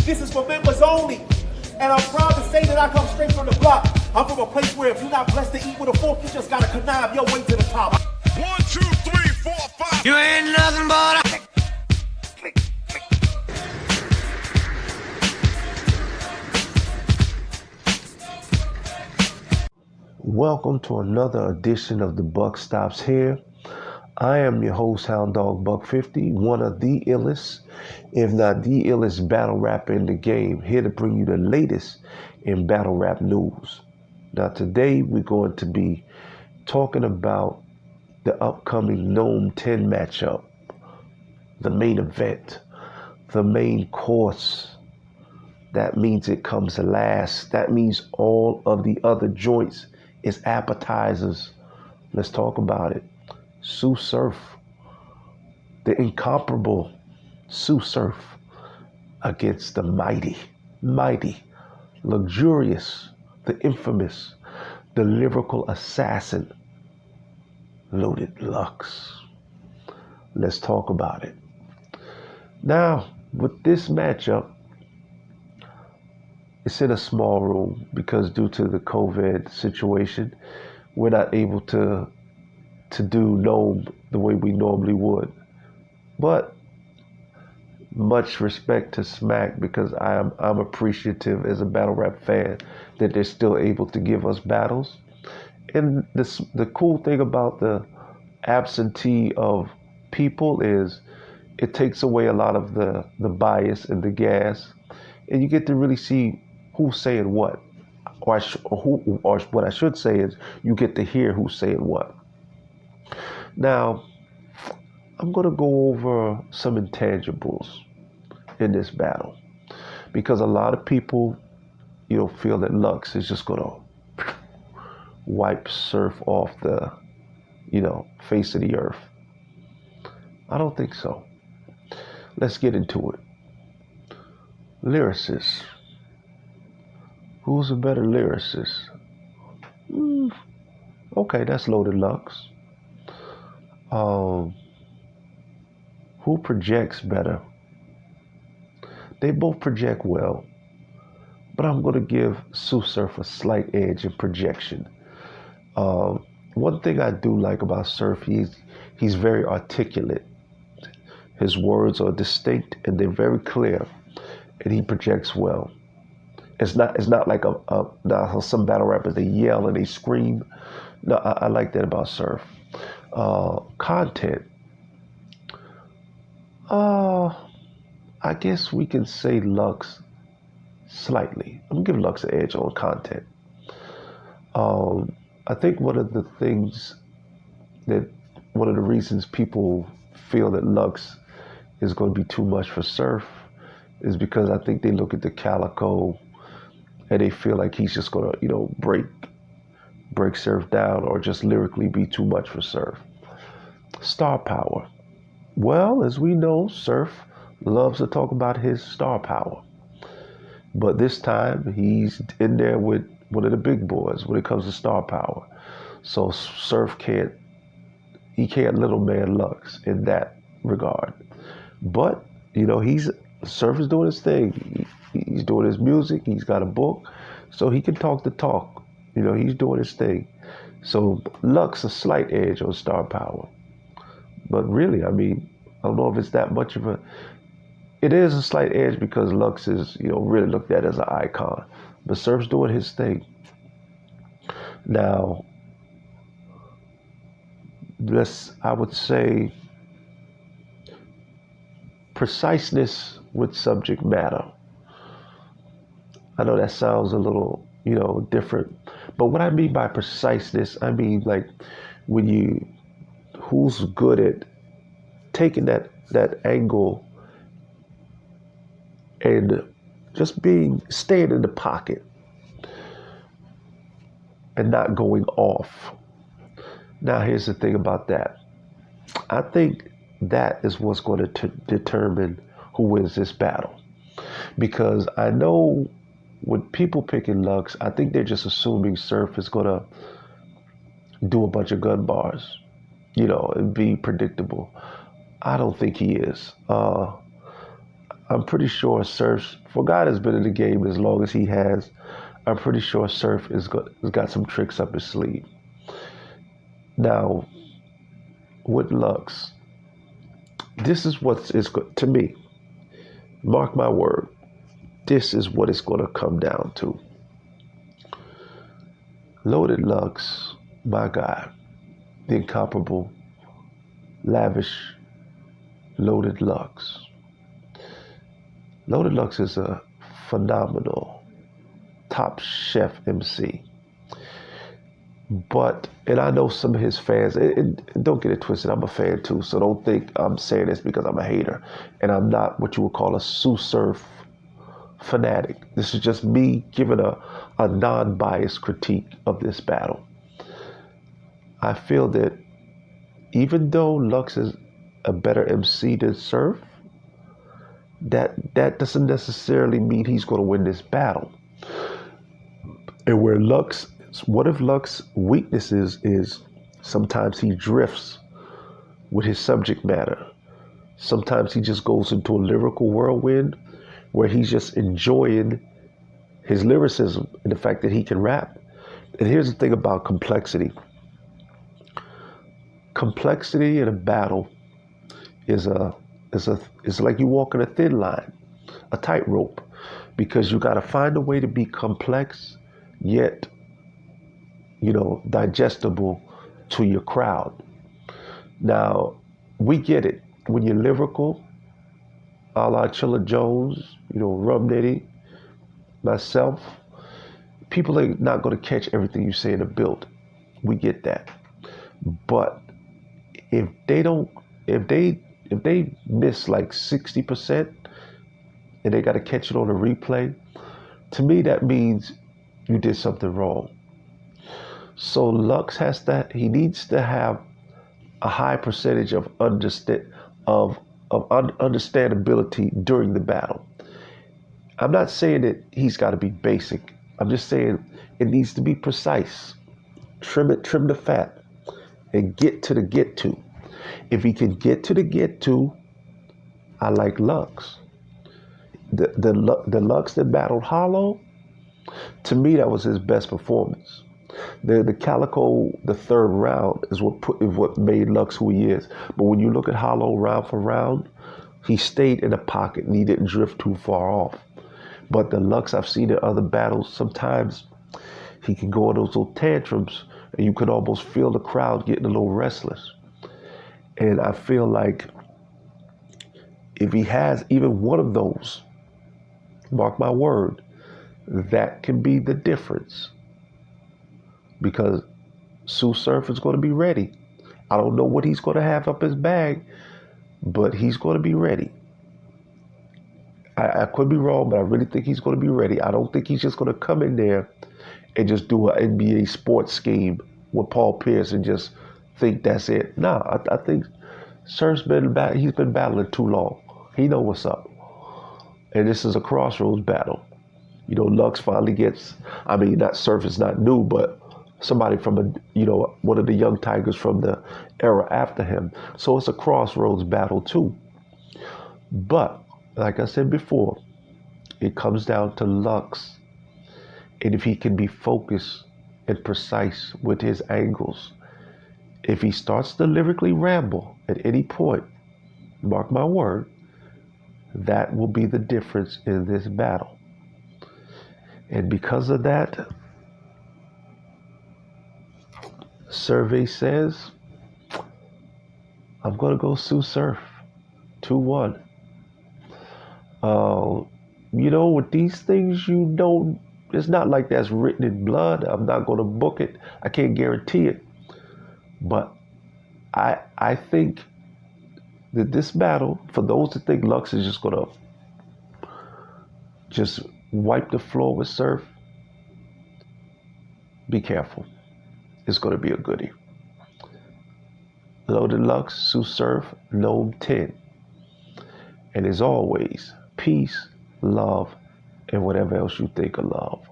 This is for members only. And I'm proud to say that I come straight from the block. I'm from a place where if you're not blessed to eat with a fork, you just gotta connive your way to the top. 1, 2, 3, 4, 5. You ain't nothing but a... Welcome to another edition of The Buck Stops Here. I am your host, Hound Dog Buck 50, one of the illest, if not the illest battle rapper in the game, here to bring you the latest in battle rap news. Now today we're going to be talking about the upcoming Gnome 10 matchup, the main event, the main course. That means it comes last. That means all of the other joints is appetizers. Let's talk about it. Tsurf, the incomparable Tsurf against the mighty, luxurious, the infamous, the lyrical assassin, Loaded Lux. Let's talk about it. Now, with this matchup, it's in a small room because due to the COVID situation, we're not able to do Gnome the way we normally would. But much respect to Smack, because I'm appreciative as a battle rap fan that they're still able to give us battles. And the cool thing about the absentee of people is it takes away a lot of the bias and the gas, and you get to really see who's saying what. Or what I should say is you get to hear who's saying what. Now, I'm going to go over some intangibles in this battle, because a lot of people, feel that Lux is just going to wipe Tsurf off the, face of the earth. I don't think so. Let's get into it. Lyricist. Who's a better lyricist? Okay, that's Loaded Lux. Who projects better? They both project well, but I'm going to give Tsurf a slight edge in projection. One thing I do like about Tsurf, he's very articulate. His words are distinct and they're very clear, and he projects well. It's not like now some battle rappers, they yell and they scream. No, I like that about Tsurf. Content. I guess we can say Lux slightly. I'm gonna give Lux an edge on content. I think one of the reasons people feel that Lux is going to be too much for Tsurf is because I think they look at the Calico and they feel like he's just gonna, break Tsurf down or just lyrically be too much for Tsurf. Star power. Well, as we know, Tsurf loves to talk about his star power. But this time, he's in there with one of the big boys when it comes to star power. So Tsurf can't little man Lux in that regard. But, Tsurf is doing his thing. He's doing his music. He's got a book. So he can talk the talk. He's doing his thing. So Lux a slight edge on star power. But really, I don't know if it's that much of it is a slight edge because Lux is, really looked at as an icon. But Tsurf's doing his thing. Now, I would say preciseness with subject matter. I know that sounds a little, different. But what I mean by preciseness, I mean like who's good at taking that angle and just staying in the pocket and not going off. Now, here's the thing about that. I think that is what's going to determine who wins this battle. Because I know with people picking Lux, I think they're just assuming Tsurf is going to do a bunch of gun bars, and be predictable. I don't think he is. I'm pretty sure Surf, for a guy that's been in the game as long as he has, I'm pretty sure Surf has got some tricks up his sleeve. Now, with Lux, this is what is good to me. Mark my word, this is what it's going to come down to. Loaded Lux, my guy, the incomparable, lavish, Loaded Lux. Loaded Lux is a phenomenal top chef MC. But, and I know some of his fans, and don't get it twisted, I'm a fan too, so don't think I'm saying this because I'm a hater. And I'm not what you would call a Tsurf fanatic. This is just me giving a non-biased critique of this battle. I feel that even though Lux is a better MC than Surf, that doesn't necessarily mean he's going to win this battle. And where Lux, one of Lux's weaknesses is sometimes he drifts with his subject matter. Sometimes he just goes into a lyrical whirlwind where he's just enjoying his lyricism and the fact that he can rap. And here's the thing about complexity. Complexity in a battle is like you walking a thin line, a tightrope, because you got to find a way to be complex yet, digestible to your crowd. Now, we get it. When you're lyrical, a la Chilla Jones, Rum Nitty, myself, people are not going to catch everything you say in a build. We get that. But if they miss like 60% and they got to catch it on a replay, to me that means you did something wrong. So Lux he needs to have a high percentage of understandability during the battle. I'm not saying that he's got to be basic. I'm just saying it needs to be precise. Trim the fat, and get to the get to. If he can get to the get to, I like Lux. The Lux that battled Hollow, to me that was his best performance. The Calico, the third round is what made Lux who he is. But when you look at Hollow round for round, he stayed in the pocket and he didn't drift too far off. But the Lux I've seen in other battles, sometimes he can go in those little tantrums and you could almost feel the crowd getting a little restless. And I feel like if he has even one of those, mark my word, that can be the difference. Because Tsurf is going to be ready. I don't know what he's going to have up his bag, but he's going to be ready. I could be wrong, but I really think he's going to be ready. I don't think he's just going to come in there and just do an NBA sports scheme with Paul Pierce and just think that's it. No, I think Surf's been battling too long. He know what's up. And this is a crossroads battle. Lux finally gets, not Surf is not new, but somebody from one of the young Tigers from the era after him. So it's a crossroads battle too. But like I said before, it comes down to Lux. And if he can be focused and precise with his angles, if he starts to lyrically ramble at any point, mark my word, that will be the difference in this battle. And because of that, survey says, I'm going to go Tsurf 2-1. With these things, it's not like that's written in blood. I'm not going to book it. I can't guarantee it. But I think that this battle, for those that think Lux is just going to just wipe the floor with Surf, be careful. It's going to be a goodie. Loaded Lux, Tsurf, Gnome 10. And as always, peace, love, and whatever else you think of love.